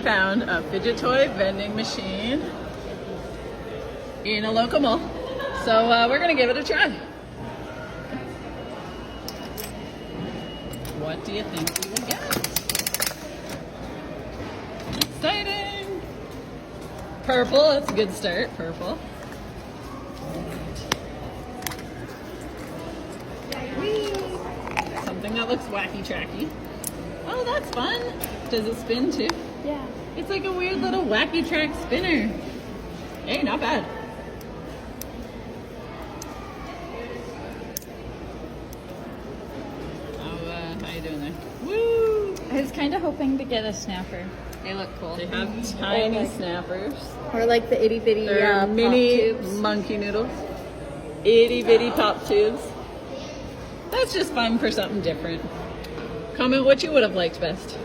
found a fidget toy vending machine in a local mall. So we're gonna give it a try. What do you think we will get? Exciting! Purple, that's a good start, purple. Whee! Something that looks wacky tracky. Oh, that's fun. Does it spin too? Yeah. It's like a weird little wacky track spinner. Hey, not bad. How you doing there? Woo! I was kind of hoping to get a snapper. They look cool. They have tiny snappers. Or like the itty bitty They're mini pop tubes. monkey noodles. Itty bitty pop tubes. That's just fun for something different. Comment what you would have liked best.